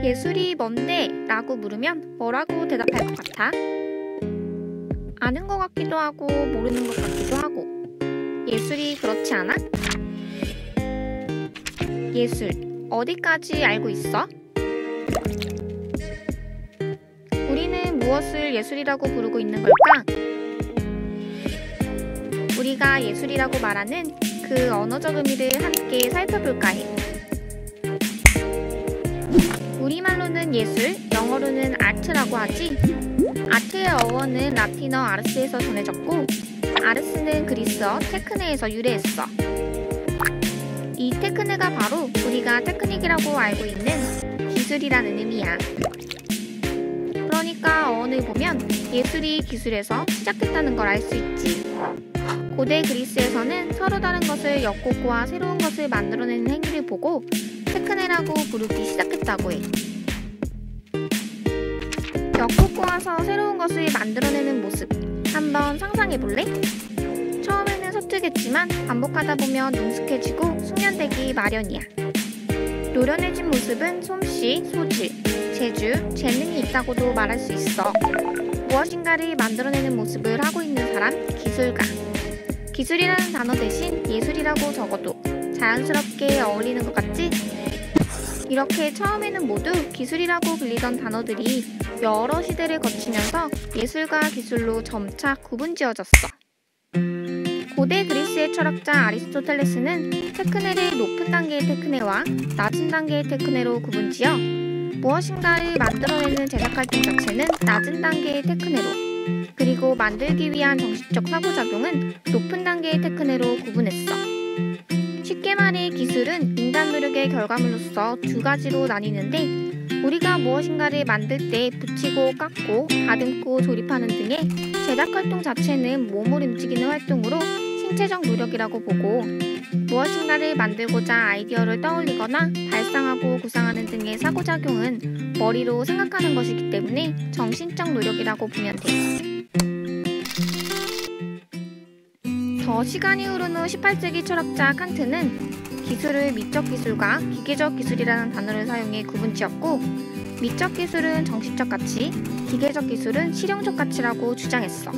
예술이 뭔데? 라고 물으면 뭐라고 대답할 것 같아? 아는 것 같기도 하고 모르는 것 같기도 하고. 예술이 그렇지 않아? 예술, 어디까지 알고 있어? 우리는 무엇을 예술이라고 부르고 있는 걸까? 우리가 예술이라고 말하는 그 언어적 의미를 함께 살펴볼까 해. 우리말로는 예술, 영어로는 아트라고 하지. 아트의 어원은 라틴어 아르스에서 전해졌고, 아르스는 그리스어 테크네에서 유래했어. 이 테크네가 바로 우리가 테크닉이라고 알고 있는 기술이라는 의미야. 그러니까 어원을 보면 예술이 기술에서 시작했다는 걸 알 수 있지. 고대 그리스에서는 서로 다른 것을 엮고꼬아 새로운 것을 만들어내는 행위를 보고 테크네라고 부르기 시작했다고 해. 엮고꼬아서 새로운 것을 만들어내는 모습 한번 상상해볼래? 처음에는 서툴겠지만 반복하다 보면 능숙해지고 숙련되기 마련이야. 노련해진 모습은 솜씨, 소질, 재주, 재능이 있다고도 말할 수 있어. 무엇인가를 만들어내는 모습을 하고 있는 사람, 기술가. 기술이라는 단어 대신 예술이라고 적어도 자연스럽게 어울리는 것 같지? 이렇게 처음에는 모두 기술이라고 불리던 단어들이 여러 시대를 거치면서 예술과 기술로 점차 구분지어졌어. 고대 그리스의 철학자 아리스토텔레스는 테크네를 높은 단계의 테크네와 낮은 단계의 테크네로 구분지어 무엇인가를 만들어내는 제작활동 자체는 낮은 단계의 테크네로, 그리고 만들기 위한 정신적 상호작용은 높은 단계의 테크네로 구분했어. 쉽게 말해 기술은 인간 노력의 결과물로서 두 가지로 나뉘는데, 우리가 무엇인가를 만들 때 붙이고 깎고 다듬고 조립하는 등의 제작활동 자체는 몸을 움직이는 활동으로 신체적 노력이라고 보고, 무엇인가를 만들고자 아이디어를 떠올리거나 발상하고 구상하는 등의 상호작용은 머리로 생각하는 것이기 때문에 정신적 노력이라고 보면 돼. 더 시간이 흐른 후 18세기 철학자 칸트는 기술을 미적 기술과 기계적 기술이라는 단어를 사용해 구분지었고, 미적 기술은 정신적 가치, 기계적 기술은 실용적 가치라고 주장했어.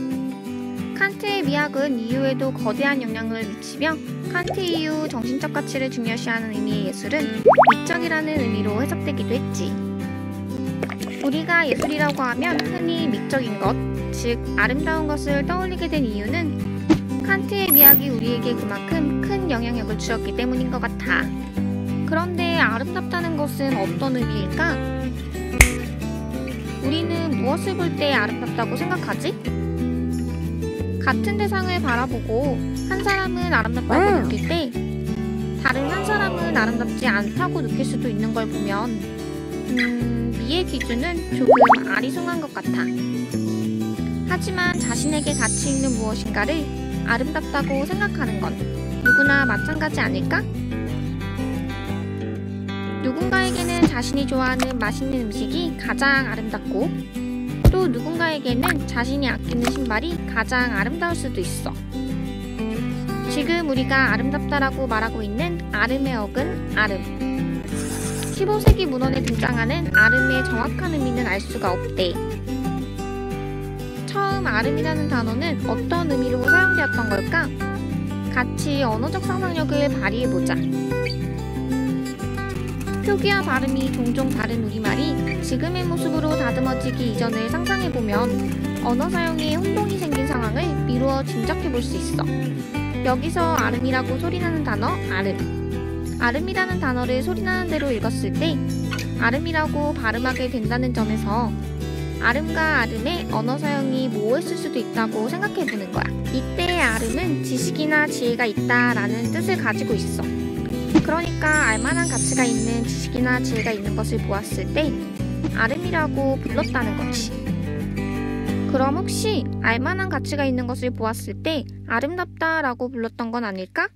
칸트의 미학은 이후에도 거대한 영향을 미치며 칸트 이후 정신적 가치를 중요시하는 의미의 예술은 미적이라는 의미로 해석되기도 했지. 우리가 예술이라고 하면 흔히 미적인 것, 즉 아름다운 것을 떠올리게 된 이유는 칸트의 미학이 우리에게 그만큼 큰 영향력을 주었기 때문인 것 같아. 그런데 아름답다는 것은 어떤 의미일까? 우리는 무엇을 볼 때 아름답다고 생각하지? 같은 대상을 바라보고 한 사람은 아름답다고 느낄 때 다른 한 사람은 아름답지 않다고 느낄 수도 있는 걸 보면 미의 기준은 조금 아리송한 것 같아. 하지만 자신에게 가치 있는 무엇인가를 아름답다고 생각하는 건 누구나 마찬가지 아닐까? 누군가에게는 자신이 좋아하는 맛있는 음식이 가장 아름답고, 또 누군가에게는 자신이 아끼는 신발이 가장 아름다울 수도 있어. 지금 우리가 아름답다라고 말하고 있는 아름의 어근 아름. 15세기 문헌에 등장하는 아름의 정확한 의미는 알 수가 없대. 처음 아름이라는 단어는 어떤 의미로 사용되었던 걸까? 같이 언어적 상상력을 발휘해보자. 표기와 발음이 종종 다른 우리말이 지금의 모습으로 다듬어지기 이전을 상상해보면 언어 사용에 혼동이 생긴 상황을 미루어 짐작해볼 수 있어. 여기서 아름이라고 소리나는 단어 아름. 아름이라는 단어를 소리나는 대로 읽었을 때 아름이라고 발음하게 된다는 점에서 아름과 아름의 언어 사용이 모호했을 수도 있다고 생각해보는 거야. 이때의 아름은 지식이나 지혜가 있다라는 뜻을 가지고 있어. 그러니까 알만한 가치가 있는 지식이나 지혜가 있는 것을 보았을 때 아름이라고 불렀다는 거지. 그럼 혹시 알만한 가치가 있는 것을 보았을 때 아름답다라고 불렀던 건 아닐까?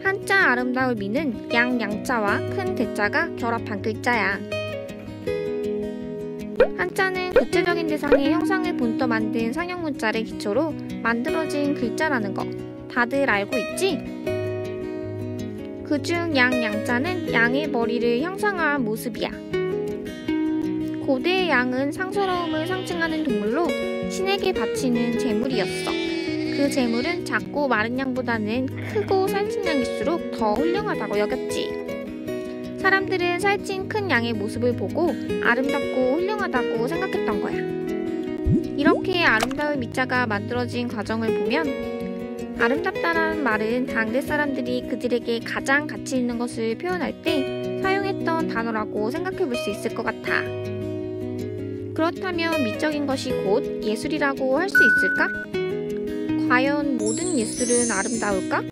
한자 아름다울 미는 양자와 큰 대자가 결합한 글자야. 한자는 구체적인 대상의 형상을 본떠 만든 상형 문자를 기초로 만들어진 글자라는 거 다들 알고 있지? 그중 양자는 양의 머리를 형상화한 모습이야. 고대의 양은 상스러움을 상징하는 동물로 신에게 바치는 제물이었어. 그 제물은 작고 마른 양보다는 크고 살찐 양일수록 더 훌륭하다고 여겼지. 사람들은 살찐 큰 양의 모습을 보고 아름답고 훌륭하다고 생각했던 거야. 이렇게 아름다운 미자가 만들어진 과정을 보면 아름답다라는 말은 당대 사람들이 그들에게 가장 가치 있는 것을 표현할 때 사용했던 단어라고 생각해 볼 수 있을 것 같아. 그렇다면 미적인 것이 곧 예술이라고 할 수 있을까? 과연 모든 예술은 아름다울까?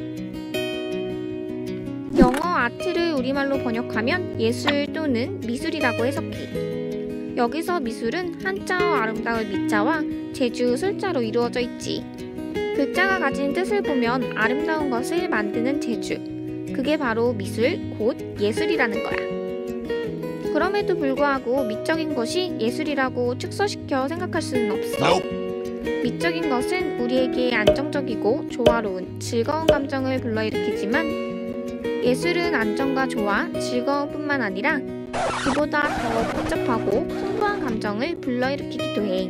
영어 아트를 우리말로 번역하면 예술 또는 미술이라고 해석해. 여기서 미술은 한자어 아름다울 미자와 제주 술자로 이루어져 있지. 글자가 가진 뜻을 보면 아름다운 것을 만드는 재주, 그게 바로 미술, 곧 예술이라는 거야. 그럼에도 불구하고 미적인 것이 예술이라고 축소시켜 생각할 수는 없어. 미적인 것은 우리에게 안정적이고 조화로운 즐거운 감정을 불러일으키지만 예술은 안정과 조화, 즐거움뿐만 아니라 그보다 더 복잡하고 풍부한 감정을 불러일으키기도 해.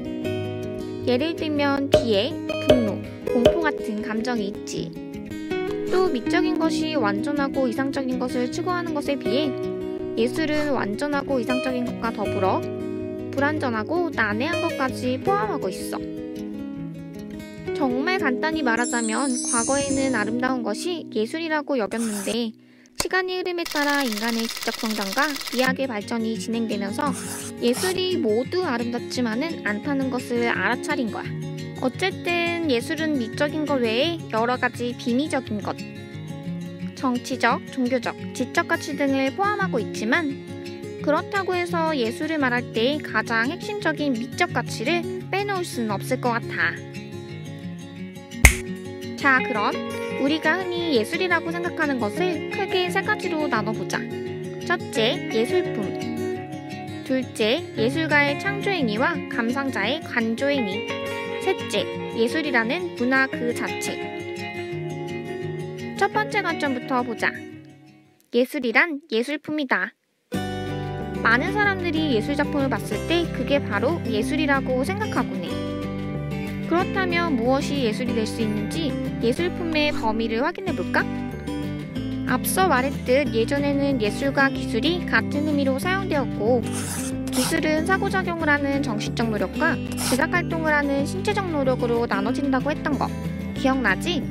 예를 들면 비애, 분노, 공포 같은 감정이 있지. 또 미적인 것이 완전하고 이상적인 것을 추구하는 것에 비해 예술은 완전하고 이상적인 것과 더불어 불완전하고 난해한 것까지 포함하고 있어. 정말 간단히 말하자면 과거에는 아름다운 것이 예술이라고 여겼는데 시간의 흐름에 따라 인간의 지적 성장과 미학의 발전이 진행되면서 예술이 모두 아름답지만은 않다는 것을 알아차린 거야. 어쨌든 예술은 미적인 것 외에 여러 가지 비미적인 것, 정치적, 종교적, 지적 가치 등을 포함하고 있지만 그렇다고 해서 예술을 말할 때 가장 핵심적인 미적 가치를 빼놓을 수는 없을 것 같아. 자, 그럼 우리가 흔히 예술이라고 생각하는 것을 크게 세 가지로 나눠보자. 첫째, 예술품. 둘째, 예술가의 창조행위와 감상자의 관조행위. 셋째, 예술이라는 문화 그 자체. 첫 번째 관점부터 보자. 예술이란 예술품이다. 많은 사람들이 예술작품을 봤을 때 그게 바로 예술이라고 생각하곤 해. 그렇다면 무엇이 예술이 될 수 있는지 예술품의 범위를 확인해볼까? 앞서 말했듯 예전에는 예술과 기술이 같은 의미로 사용되었고 기술은 상호작용을 하는 정신적 노력과 제작활동을 하는 신체적 노력으로 나눠진다고 했던 거 기억나지?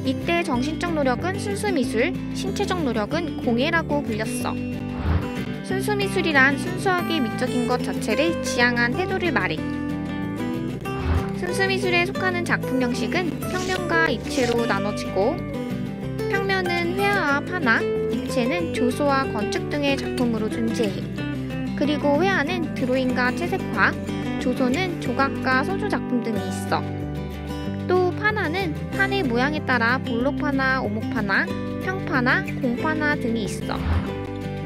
이때 정신적 노력은 순수미술, 신체적 노력은 공예라고 불렸어. 순수미술이란 순수하게 미적인 것 자체를 지향한 태도를 말해. 순수미술에 속하는 작품 형식은 평면과 입체로 나눠지고 평면은 회화와 판화, 입체는 조소와 건축 등의 작품으로 존재해. 그리고 회화는 드로잉과 채색화, 조소는 조각과 소조 작품 등이 있어. 또 판화는 판의 모양에 따라 볼록판화, 오목판화, 평판화, 공판화 등이 있어.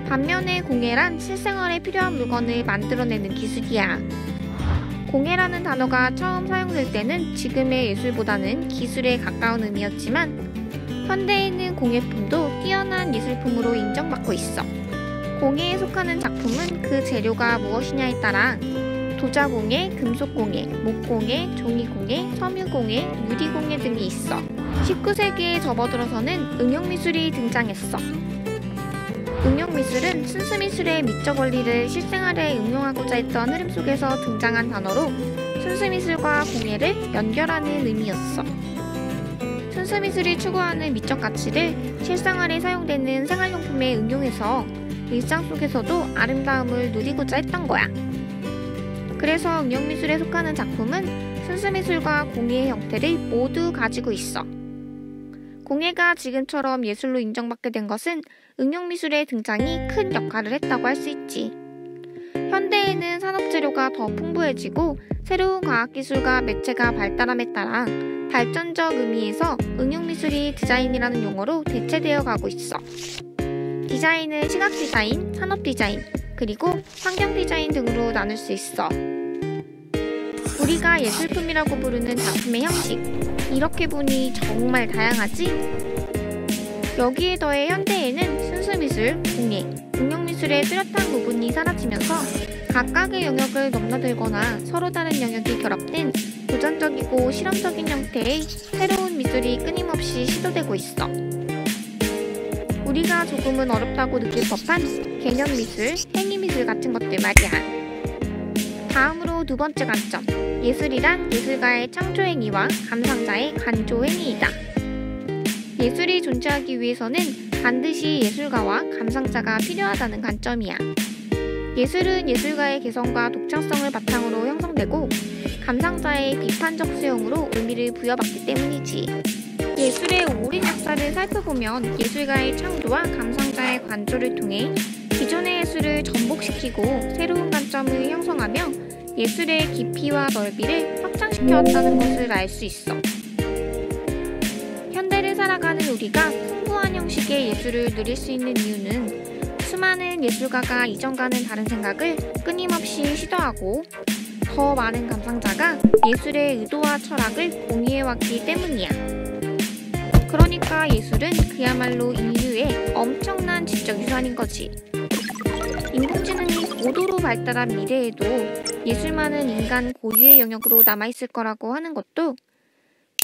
반면에 공예란 실생활에 필요한 물건을 만들어내는 기술이야. 공예라는 단어가 처음 사용될 때는 지금의 예술보다는 기술에 가까운 의미였지만 현대에는 공예품도 뛰어난 예술품으로 인정받고 있어. 공예에 속하는 작품은 그 재료가 무엇이냐에 따라 도자공예, 금속공예, 목공예, 종이공예, 섬유공예, 유리공예 등이 있어. 19세기에 접어들어서는 응용미술이 등장했어. 응용미술은 순수미술의 미적 원리를 실생활에 응용하고자 했던 흐름 속에서 등장한 단어로 순수미술과 공예를 연결하는 의미였어. 순수미술이 추구하는 미적 가치를 실생활에 사용되는 생활용품에 응용해서 일상 속에서도 아름다움을 누리고자 했던 거야. 그래서 응용미술에 속하는 작품은 순수미술과 공예의 형태를 모두 가지고 있어. 공예가 지금처럼 예술로 인정받게 된 것은 응용미술의 등장이 큰 역할을 했다고 할 수 있지. 현대에는 산업재료가 더 풍부해지고 새로운 과학기술과 매체가 발달함에 따라 발전적 의미에서 응용미술이 디자인이라는 용어로 대체되어 가고 있어. 디자인은 시각디자인, 산업디자인, 그리고 환경디자인 등으로 나눌 수 있어. 우리가 예술품이라고 부르는 작품의 형식, 이렇게 보니 정말 다양하지? 여기에 더해 현대에는 순수미술, 공예, 응용미술의 뚜렷한 구분이 사라지면서 각각의 영역을 넘나들거나 서로 다른 영역이 결합된 도전적이고 실험적인 형태의 새로운 미술이 끊임없이 시도되고 있어. 우리가 조금은 어렵다고 느낄 법한 개념미술, 행위미술 같은 것들 말이야. 다음으로 두 번째 관점, 예술이란 예술가의 창조행위와 감상자의 관조행위이다. 예술이 존재하기 위해서는 반드시 예술가와 감상자가 필요하다는 관점이야. 예술은 예술가의 개성과 독창성을 바탕으로 형성되고 감상자의 비판적 수용으로 의미를 부여받기 때문이지. 예술의 오랜 역사를 살펴보면 예술가의 창조와 감상자의 관조를 통해 기존의 예술을 전복시키고 새로운 관점을 형성하며 예술의 깊이와 넓이를 확장시켜왔다는 것을 알 수 있어. 현대를 살아가는 우리가 풍부한 형식의 예술을 누릴 수 있는 이유는 수많은 예술가가 이전과는 다른 생각을 끊임없이 시도하고 더 많은 감상자가 예술의 의도와 철학을 공유해왔기 때문이야. 그러니까 예술은 그야말로 인류의 엄청난 지적 유산인 거지. 인공지능이 고도로 발달한 미래에도 예술만은 인간 고유의 영역으로 남아있을 거라고 하는 것도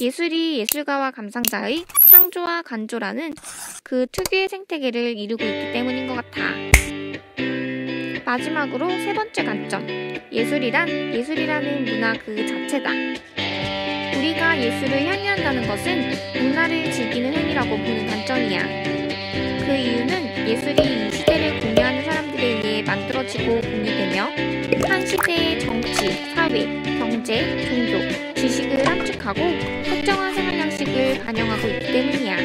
예술이 예술가와 감상자의 창조와 관조라는 그 특유의 생태계를 이루고 있기 때문인 것 같아. 마지막으로 세 번째 관점, 예술이라는 문화 그 자체다. 우리가 예술을 향유한다는 것은 문화를 즐기는 행위라고 보는 관점이야. 그 이유는 예술이 이 시대를 공유하는 사람들에 의해 만들어지고 공유되며 한 시대의 정치, 사회, 경제, 종교, 지식을 함축하고 특정한 생활 양식을 반영하고 있기 때문이야.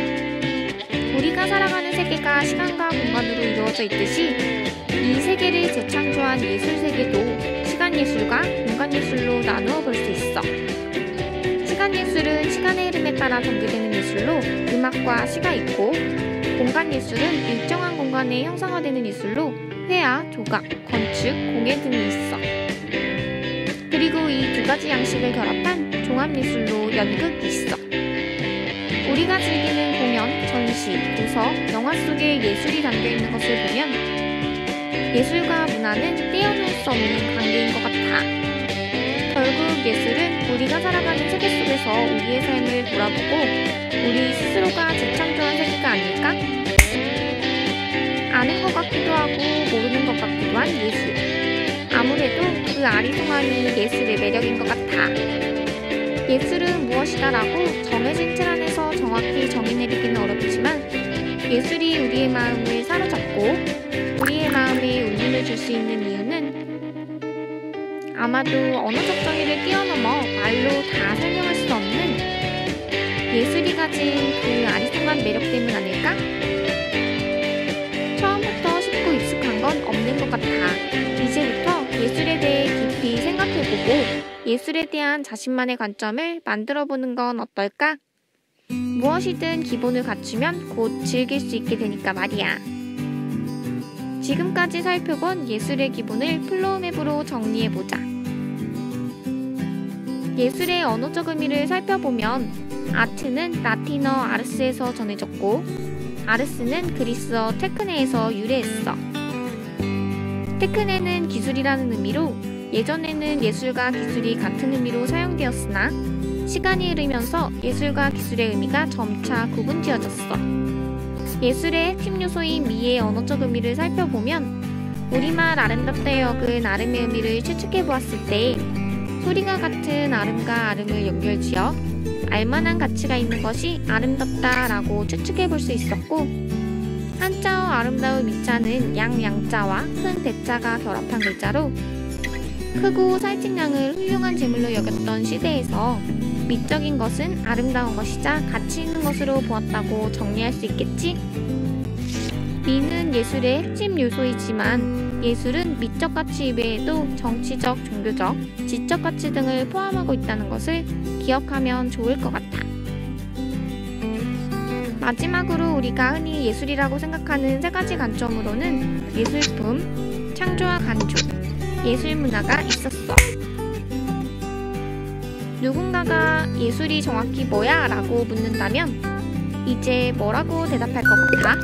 우리가 살아가는 세계가 시간과 공간으로 이루어져 있듯이 이 세계를 재창조한 예술 세계도 시간 예술과 공간 예술로 나누어 볼 수 있어. 시간 예술은 시간의 흐름에 따라 전개되는 예술로 음악과 시가 있고, 공간 예술은 일정한 공간에 형상화되는 예술로 회화, 조각, 건축, 공예 등이 있어. 그리고 이 두 가지 양식을 결합한 종합예술로 연극이 있어. 우리가 즐기는 공연, 전시, 도서, 영화 속에 예술이 담겨있는 것을 보면 예술과 문화는 떼어놓을 수 없는 관계인 것 같아. 결국 예술은 우리가 살아가는 세계 속에서 우리의 삶을 돌아보고 우리 스스로가 재창조한 세계가 아닐까? 아는 것 같기도 하고 모르는 것 같기도 한 예술. 아무래도 그 아리송함이 예술의 매력인 것 같아. 예술은 무엇이다라고 정해진 틀 안에서 정확히 정의 내리기는 어렵지만 예술이 우리의 마음을 사로잡고 우리의 마음에 울림을 줄 수 있는 이유는 아마도 언어적 정의를 뛰어넘어 말로 다 설명할 수 없는 예술이 가진 그 아리송한 매력 때문 아닐까? 처음부터 쉽고 익숙한 건 없는 것 같아. 이제부터 예술에 대해 깊이 생각해보고 예술에 대한 자신만의 관점을 만들어보는 건 어떨까? 무엇이든 기본을 갖추면 곧 즐길 수 있게 되니까 말이야. 지금까지 살펴본 예술의 기본을 플로우맵으로 정리해보자. 예술의 언어적 의미를 살펴보면 아트는 라틴어 아르스에서 전해졌고 아르스는 그리스어 테크네에서 유래했어. 테크네는 기술이라는 의미로 예전에는 예술과 기술이 같은 의미로 사용되었으나 시간이 흐르면서 예술과 기술의 의미가 점차 구분지어졌어. 예술의 핵심 요소인 미의 언어적 의미를 살펴보면 우리말 아름답다에 적은 아름의 의미를 추측해보았을 때 소리가 같은 아름과 아름을 연결지어 알만한 가치가 있는 것이 아름답다라고 추측해볼 수 있었고 한자어 아름다운 미자는 양자와 큰 대자가 결합한 글자로 크고 살찐 양을 훌륭한 재물로 여겼던 시대에서 미적인 것은 아름다운 것이자 가치 있는 것으로 보았다고 정리할 수 있겠지? 미는 예술의 핵심 요소이지만 예술은 미적 가치 이외에도 정치적, 종교적, 지적 가치 등을 포함하고 있다는 것을 기억하면 좋을 것 같아. 마지막으로 우리가 흔히 예술이라고 생각하는 세 가지 관점으로는 예술품, 창조와 관조, 예술문화가 있었어. 누군가가 예술이 정확히 뭐야? 라고 묻는다면 이제 뭐라고 대답할 것 같아?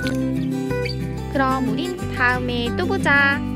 그럼 우린 다음에 또 보자.